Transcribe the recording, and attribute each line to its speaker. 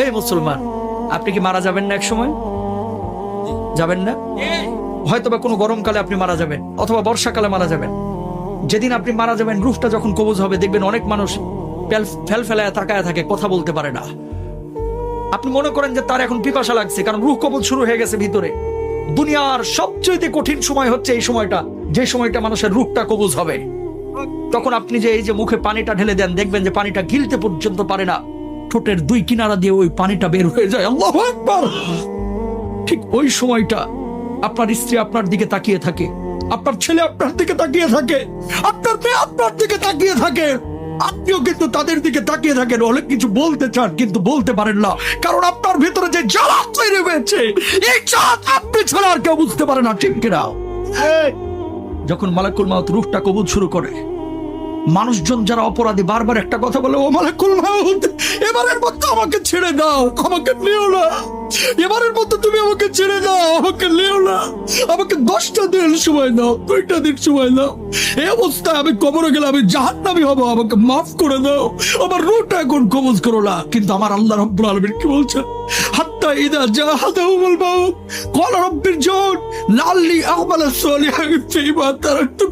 Speaker 1: এই মুসলমান, আপনি কি মারা যাবেন না এক সময়? যাবেন না? হয়তোবা কোনো গরমকালে আপনি মারা যাবেন, অথবা বর্ষাকালে মারা যাবেন। যেদিন আপনি মারা যাবেন, রূহটা যখন কবজ হবে, দেখবেন অনেক মানুষ ফেল ফেলায় তাকায় থাকে, কথা বলতে পারে না। আপনি মনে করেন যে তার এখন পিপাসা লাগছে, কারণ রূহ কবজ শুরু হয়ে গেছে ভিতরে। দুনিয়ার সবচেয়ে কঠিন সময় হচ্ছে এই সময়টা, যে সময়টা মানুষের রূহটা কবজ হবে। তখন আপনি যে এই যে মুখে পানিটা ঢেলে দেন, দেখবেন যে পানিটা গিলতে পর্যন্ত পারে না, ঠোঁটের দুই কিনারা দিয়ে ওই পানিটা বের হয়ে যায়। আল্লাহু আকবার। ঠিক ওই সময়টা আপনার স্ত্রী আপনার দিকে তাকিয়ে থাকে, আপনার ছেলে আপনার দিকে তাকিয়ে থাকে, আপনার মেয়ে আপনার দিকে তাকিয়ে থাকে, আপনিও কিন্তু তাদের দিকে তাকিয়ে থাকেন। অনেক কিছু বলতে চান কিন্তু বলতে পারেন না, কারণ আপনার ভিতরে যে জ্বালা তৈরি হয়েছে, এই চাঁদ আপনি ছাড়া আর কেউ বুঝতে পারে না, ঠিক কিনা? যখন মালাকুল মাউত রূহটা কবুল শুরু করে, মানুষজন যারা অপরাধী বারবার একটা কথা বলে, ও মালাকুল মাউত, এবারের মতো আমাকে ছেড়ে দাও, আমাকে নিও না, এবারের মতো তুমি আমাকে ছেড়ে দাও, আমাকে নিও না, আমাকে 10টা দিন সময় দাও, 2টা দিন সময় দাও। এই অবস্থায় আমি কবরে গেলে আমি জাহান্নামী হব, আমাকে মাফ করে দাও, আমার রূহটা এখন কবজ করো না। কিন্তু আমার আল্লাহ রাব্বুল আলামিন কি বলছেন? হাত্তা ইদা জাহাদাহুল মাউত ক্বালা রাব্বিরজিউন লাআল্লি আ'মালু সালিহান ফীমা তারাকতু।